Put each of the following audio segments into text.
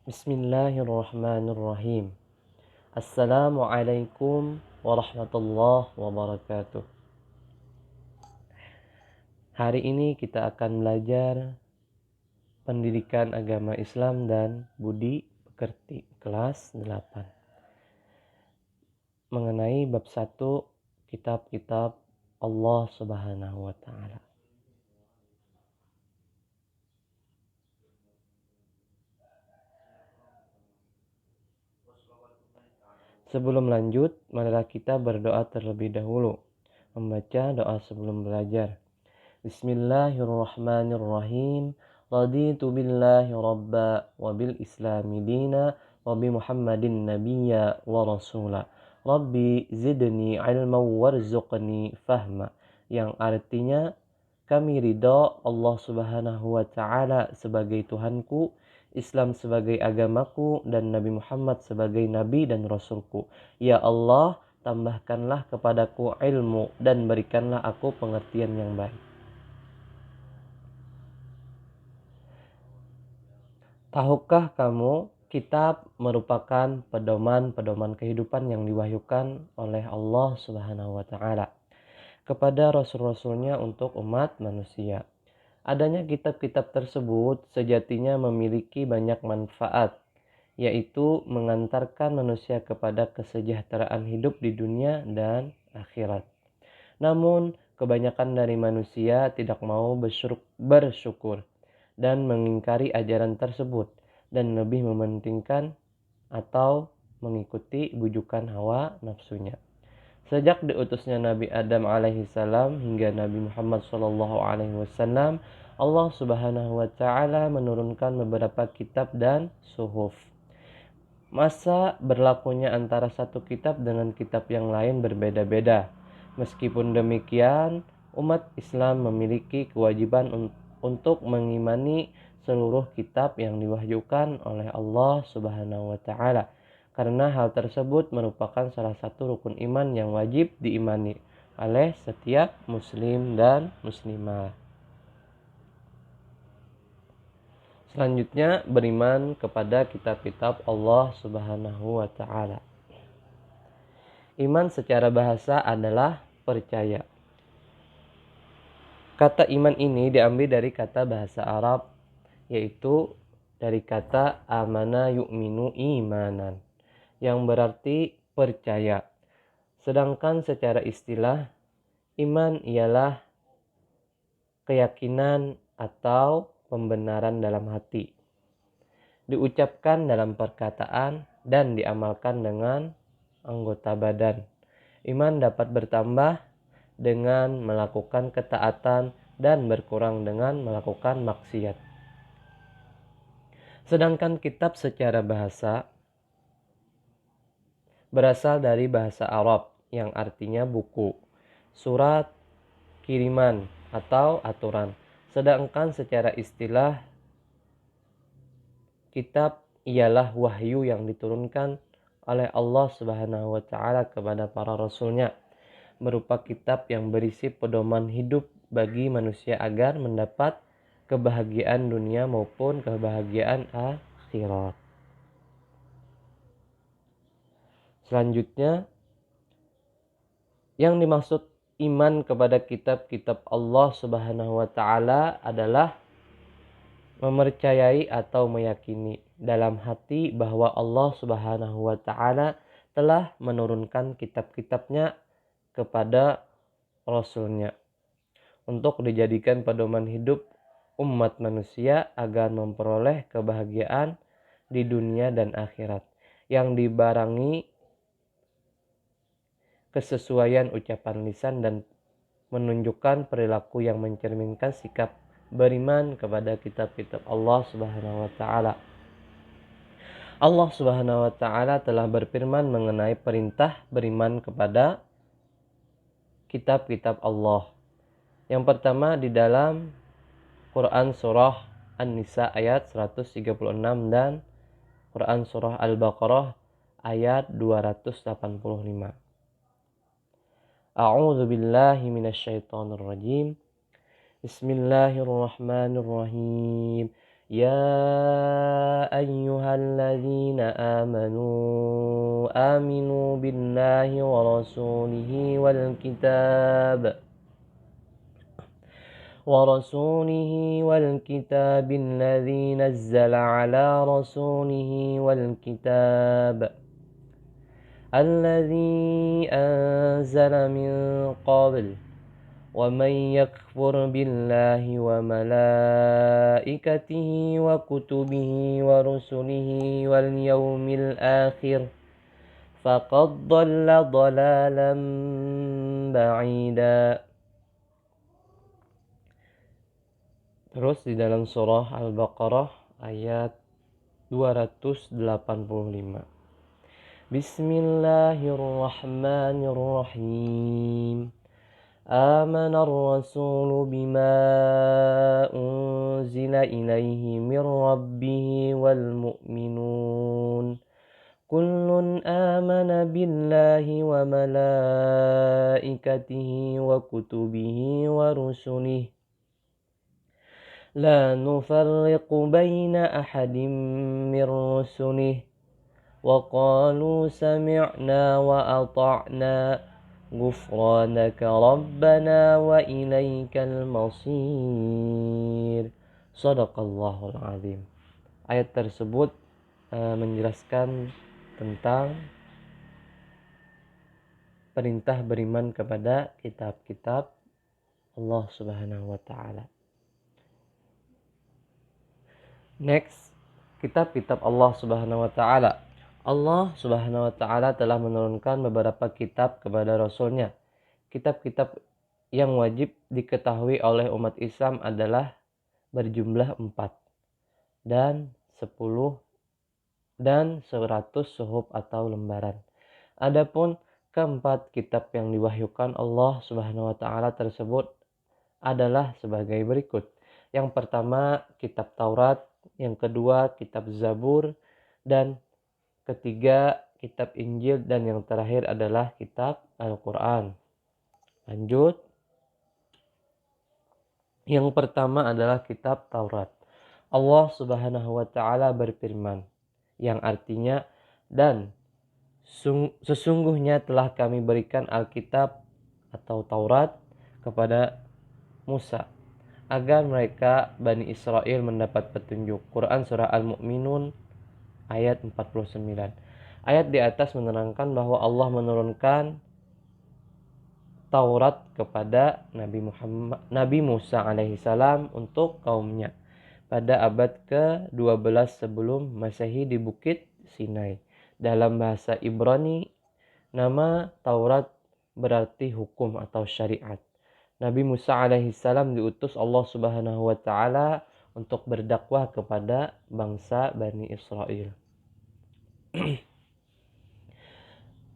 Bismillahirrahmanirrahim. Assalamualaikum warahmatullahi wabarakatuh. Hari ini kita akan belajar pendidikan agama Islam dan budi pekerti kelas 8 mengenai bab 1 kitab-kitab Allah Subhanahu wa taala. Sebelum lanjut, marilah kita berdoa terlebih dahulu. Membaca doa sebelum belajar. Bismillahirrahmanirrahim. Raditu billahi rabba wa bil islami dina wa bi Muhammadin nabiyya wa rasula. Rabbi zidni ilma warzuqni fahma. Yang artinya, kami ridha Allah Subhanahu wa taala sebagai Tuhanku, Islam sebagai agamaku, dan Nabi Muhammad sebagai nabi dan rasulku. Ya Allah, tambahkanlah kepadaku ilmu dan berikanlah aku pengertian yang baik. Tahukah kamu, kitab merupakan pedoman-pedoman kehidupan yang diwahyukan oleh Allah Subhanahu wa taala kepada rasul-rasulnya untuk umat manusia. Adanya kitab-kitab tersebut sejatinya memiliki banyak manfaat, yaitu mengantarkan manusia kepada kesejahteraan hidup di dunia dan akhirat. Namun, kebanyakan dari manusia tidak mau bersyukur dan mengingkari ajaran tersebut dan lebih mementingkan atau mengikuti bujukan hawa nafsunya. Sejak diutusnya Nabi Adam alaihissalam hingga Nabi Muhammad sallallahu alaihi wasallam, Allah Subhanahu wa taala menurunkan beberapa kitab dan suhuf. Masa berlakunya antara satu kitab dengan kitab yang lain berbeda-beda. Meskipun demikian, umat Islam memiliki kewajiban untuk mengimani seluruh kitab yang diwahyukan oleh Allah Subhanahu wa taala. Karena hal tersebut merupakan salah satu rukun iman yang wajib diimani oleh setiap muslim dan muslimah. Selanjutnya, beriman kepada kitab-kitab Allah Subhanahu wa taala. Iman secara bahasa adalah percaya. Kata iman ini diambil dari kata bahasa Arab, yaitu dari kata amana yu'minu imanan, yang berarti percaya. Sedangkan secara istilah, iman ialah keyakinan atau pembenaran dalam hati, diucapkan dalam perkataan dan diamalkan dengan anggota badan. Iman dapat bertambah dengan melakukan ketaatan dan berkurang dengan melakukan maksiat. Sedangkan kitab secara bahasa berasal dari bahasa Arab yang artinya buku, surat, kiriman, atau aturan. Sedangkan secara istilah, kitab ialah wahyu yang diturunkan oleh Allah Subhanahu wa taala kepada para rasulnya, berupa kitab yang berisi pedoman hidup bagi manusia agar mendapat kebahagiaan dunia maupun kebahagiaan akhirat. Selanjutnya, yang dimaksud iman kepada kitab-kitab Allah Subhanahu wa taala adalah mempercayai atau meyakini dalam hati bahwa Allah Subhanahu wa taala telah menurunkan kitab-kitabnya kepada rasulnya untuk dijadikan pedoman hidup umat manusia agar memperoleh kebahagiaan di dunia dan akhirat yang dibarengi kesesuaian ucapan lisan dan menunjukkan perilaku yang mencerminkan sikap beriman kepada kitab-kitab Allah Subhanahu wa taala. Allah Subhanahu wa taala telah berfirman mengenai perintah beriman kepada kitab-kitab Allah. Yang pertama di dalam Quran surah An-Nisa ayat 136 dan Quran surah Al-Baqarah ayat 285. A'udzu billahi minasyaitonir rajim. Bismillahirrahmanirrahim. يا أيها الذين آمنوا آمنوا بالله ورسوله والكتاب الذي نزل على رسوله والكتاب الذي أنزل من قبل ومن يكفر بالله وملائكته وكتبه ورسله واليوم الآخر فقد ضل ضلالا بعيدا. Terus di dalam surah Al-Baqarah ayat 285. Bismillahirrahmanirrahim. آمن الرسول بما أنزل إليه من ربه والمؤمنون كل آمن بالله وملائكته وكتبه ورسله لا نفرق بين أحد من رسله وقالوا سمعنا وأطعنا غفرانك ربنا وإليك المصير. Shadaqallahul azim. Ayat tersebut menjelaskan tentang perintah beriman kepada kitab-kitab Allah Subhanahu wa taala. Next, kitab-kitab Allah Subhanahu wa taala. Allah Subhanahu wa taala telah menurunkan beberapa kitab kepada Rasul-Nya. Kitab-kitab yang wajib diketahui oleh umat Islam adalah berjumlah 4 dan 10 dan 100 suhuf atau lembaran. Adapun keempat kitab yang diwahyukan Allah Subhanahu wa taala tersebut adalah sebagai berikut. Yang pertama kitab Taurat, yang kedua kitab Zabur, dan ketiga kitab Injil, dan yang terakhir adalah kitab Al-Quran. Lanjut. Yang pertama adalah kitab Taurat. Allah Subhanahu wa taala berfirman, yang artinya, dan sesungguhnya telah kami berikan Alkitab atau Taurat kepada Musa agar mereka Bani Israel mendapat petunjuk. Quran surah Al-Mu'minun ayat 49. Ayat di atas menerangkan bahwa Allah menurunkan Taurat kepada Nabi Musa alaihissalam untuk kaumnya pada abad ke-12 sebelum Masehi di Bukit Sinai. Dalam bahasa Ibrani, nama Taurat berarti hukum atau syariat. Nabi Musa alaihissalam diutus Allah Subhanahu wa taala untuk berdakwah kepada bangsa Bani Israel.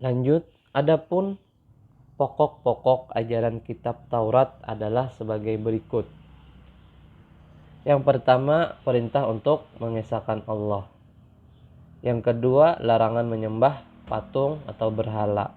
Lanjut, adapun pokok-pokok ajaran kitab Taurat adalah sebagai berikut. Yang pertama, perintah untuk mengesahkan Allah. Yang kedua, larangan menyembah patung atau berhala.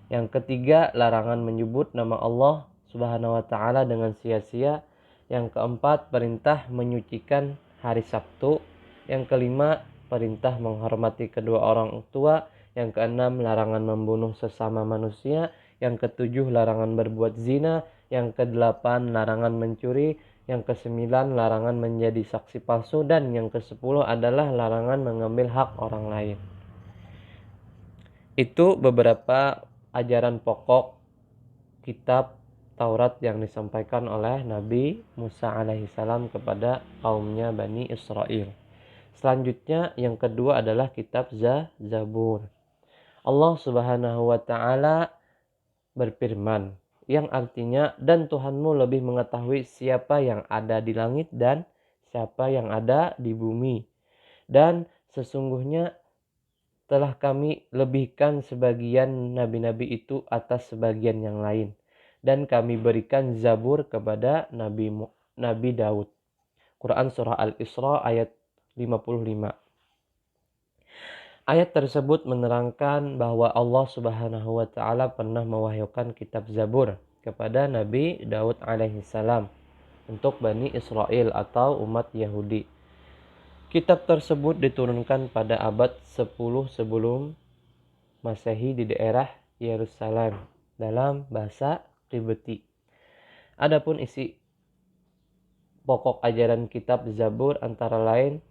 Yang ketiga, larangan menyebut nama Allah Subhanahu wa taala dengan sia-sia. Yang keempat, perintah menyucikan hari Sabtu. Yang kelima, perintah menghormati kedua orang tua. Yang keenam, larangan membunuh sesama manusia. Yang ketujuh, larangan berbuat zina. Yang kedelapan, larangan mencuri. Yang kesembilan, larangan menjadi saksi palsu. Dan yang kesepuluh adalah larangan mengambil hak orang lain. Itu beberapa ajaran pokok kitab Taurat yang disampaikan oleh Nabi Musa alaihissalam kepada kaumnya Bani Israel. Selanjutnya yang kedua adalah kitab Zabur. Allah Subhanahu wa taala berfirman, yang artinya, dan Tuhanmu lebih mengetahui siapa yang ada di langit dan siapa yang ada di bumi. Dan sesungguhnya telah kami lebihkan sebagian nabi-nabi itu atas sebagian yang lain. Dan kami berikan Zabur kepada Nabi Daud. Quran surah Al-Isra ayat 55. Ayat tersebut menerangkan bahwa Allah Subhanahu wa taala pernah mewahyukan kitab Zabur kepada Nabi Daud alaihissalam untuk Bani Israel atau umat Yahudi. Kitab tersebut diturunkan pada abad 10 sebelum Masehi di daerah Yerusalem dalam bahasa Kibti. Adapun isi pokok ajaran kitab Zabur antara lain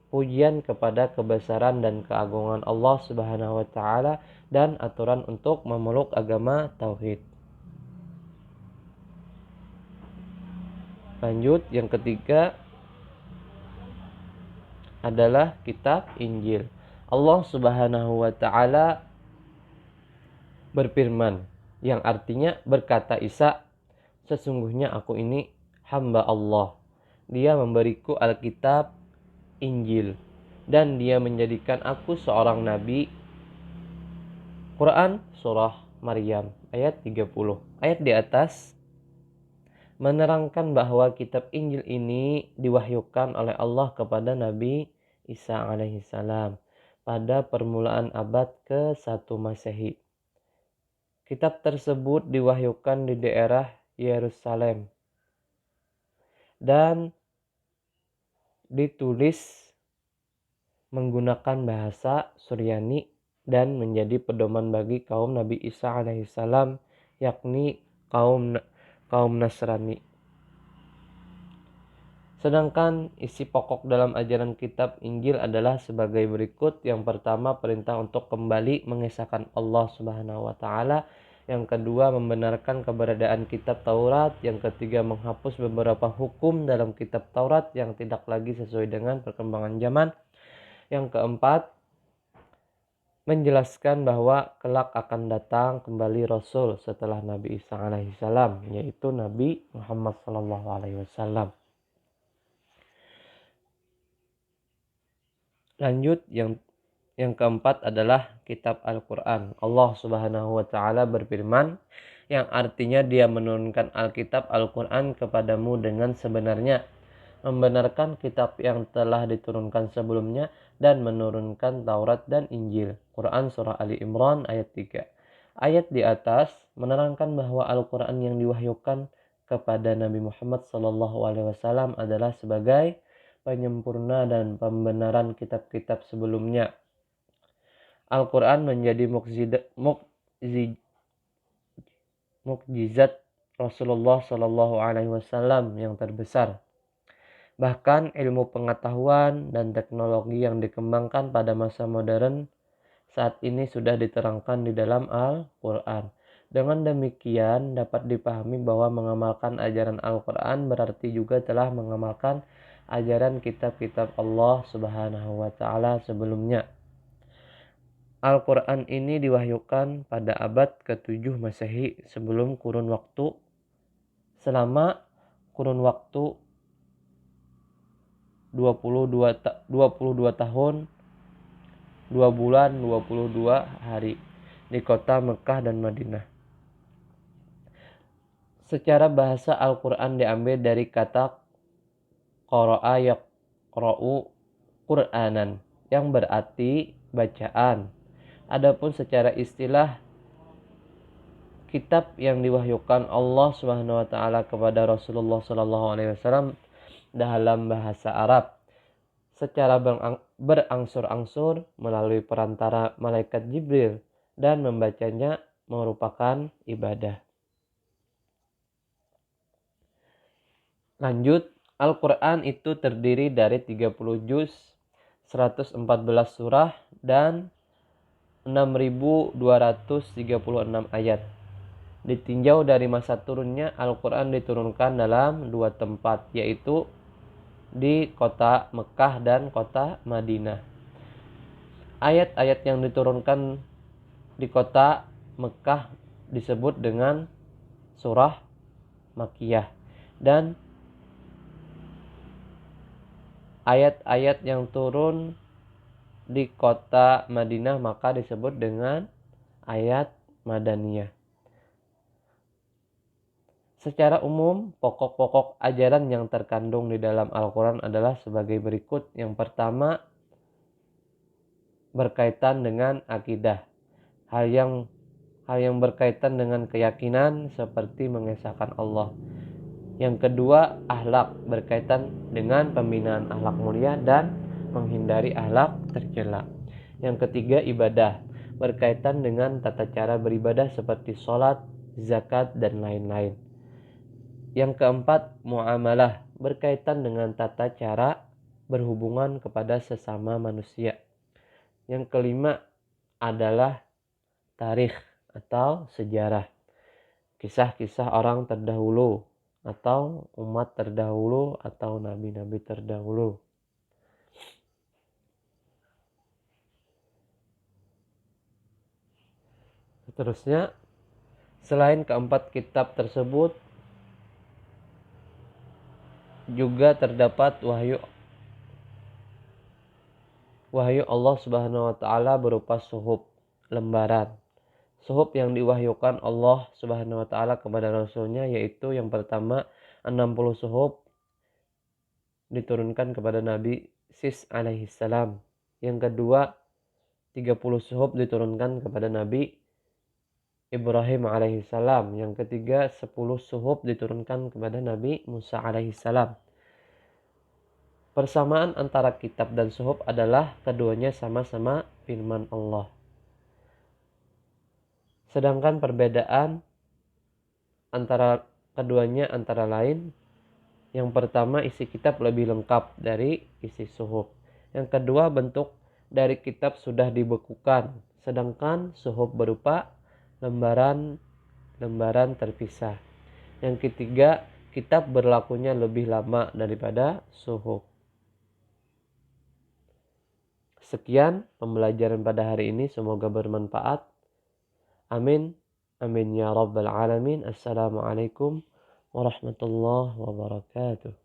pujian kepada kebesaran dan keagungan Allah Subhanahu wa taala dan aturan untuk memeluk agama tauhid. Lanjut, yang ketiga adalah kitab Injil. Allah Subhanahu wa taala berfirman yang artinya, berkata Isa, sesungguhnya aku ini hamba Allah. Dia memberiku Alkitab, Injil, dan dia menjadikan aku seorang nabi. Quran surah Maryam ayat 30. Ayat di atas menerangkan bahwa kitab Injil ini diwahyukan oleh Allah kepada Nabi Isa alaihissalam pada permulaan abad ke-1 Masehi. Kitab tersebut diwahyukan di daerah Yerusalem dan ditulis menggunakan bahasa Suryani dan menjadi pedoman bagi kaum Nabi Isa alaihissalam, yakni kaum Nasrani. Sedangkan isi pokok dalam ajaran kitab Injil adalah sebagai berikut. Yang pertama, perintah untuk kembali mengesahkan Allah Subhanahu wa taala. Yang kedua, membenarkan keberadaan kitab Taurat. Yang ketiga, menghapus beberapa hukum dalam kitab Taurat yang tidak lagi sesuai dengan perkembangan zaman. Yang keempat, menjelaskan bahwa kelak akan datang kembali Rasul setelah Nabi Isa alaihissalam, yaitu Nabi Muhammad sallallahu alaihi wasallam. Lanjut, yang keempat adalah kitab Al-Quran. Allah Subhanahu wa taala berfirman yang artinya dia menurunkan Alkitab Al-Quran kepadamu dengan sebenarnya, membenarkan kitab yang telah diturunkan sebelumnya dan menurunkan Taurat dan Injil. Quran surah Ali Imran ayat 3. Ayat di atas menerangkan bahwa Al-Quran yang diwahyukan kepada Nabi Muhammad SAW adalah sebagai penyempurna dan pembenaran kitab-kitab sebelumnya. Al-Quran menjadi mukjizat Rasulullah SAW yang terbesar. Bahkan ilmu pengetahuan dan teknologi yang dikembangkan pada masa modern saat ini sudah diterangkan di dalam Al-Quran. Dengan demikian dapat dipahami bahwa mengamalkan ajaran Al-Quran berarti juga telah mengamalkan ajaran kitab-kitab Allah Subhanahu wa taala sebelumnya. Al-Quran ini diwahyukan pada abad ke-7 Masehi sebelum kurun waktu selama kurun waktu 22 tahun 2 bulan 22 hari di kota Mekah dan Madinah. Secara bahasa Al-Quran diambil dari kata qara'a yaqra'u Qur'anan yang berarti bacaan. Adapun secara istilah, kitab yang diwahyukan Allah Subhanahu wa taala kepada Rasulullah sallallahu alaihi wasallam dalam bahasa Arab secara berangsur-angsur melalui perantara malaikat Jibril, dan membacanya merupakan ibadah. Lanjut, Al-Quran itu terdiri dari 30 juz, 114 surah, dan 6.236 ayat. Ditinjau dari masa turunnya, Al-Quran diturunkan dalam 2 tempat, yaitu di kota Mekah dan kota Madinah. Ayat-ayat yang diturunkan di kota Mekah disebut dengan surah Makkiyah, dan ayat-ayat yang turun di kota Madinah maka disebut dengan ayat Madaniyah. Secara umum, pokok-pokok ajaran yang terkandung di dalam Al-Quran adalah sebagai berikut. Yang pertama, berkaitan dengan akidah. Hal yang berkaitan dengan keyakinan seperti mengesahkan Allah. Yang kedua, akhlak, berkaitan dengan pembinaan akhlak mulia dan menghindari akhlak tercela. Yang ketiga, ibadah, berkaitan dengan tata cara beribadah seperti sholat, zakat, dan lain-lain. Yang keempat, muamalah, berkaitan dengan tata cara berhubungan kepada sesama manusia. Yang kelima adalah tarikh atau sejarah, kisah-kisah orang terdahulu atau umat terdahulu atau nabi-nabi terdahulu. Seterusnya, selain keempat kitab tersebut, juga terdapat wahyu Allah Subhanahu wa taala berupa suhuf, lembaran. Suhuf yang diwahyukan Allah Subhanahu wa taala kepada rasulnya, yaitu yang pertama 60 suhuf diturunkan kepada Nabi Sis alaihi salam. Yang kedua 30 suhuf diturunkan kepada Nabi Ibrahim alaihi salam. Yang ketiga 10 suhuf diturunkan kepada Nabi Musa alaihi salam. Persamaan antara kitab dan suhuf adalah keduanya sama-sama firman Allah. Sedangkan perbedaan antara keduanya antara lain, yang pertama isi kitab lebih lengkap dari isi suhuf. Yang kedua bentuk dari kitab sudah dibekukan, sedangkan suhuf berupa lembaran terpisah. Yang ketiga, kitab berlakunya lebih lama daripada suhuf. Sekian pembelajaran pada hari ini, semoga bermanfaat. Amin. Amin ya rabbal alamin. Assalamualaikum warahmatullahi wabarakatuh.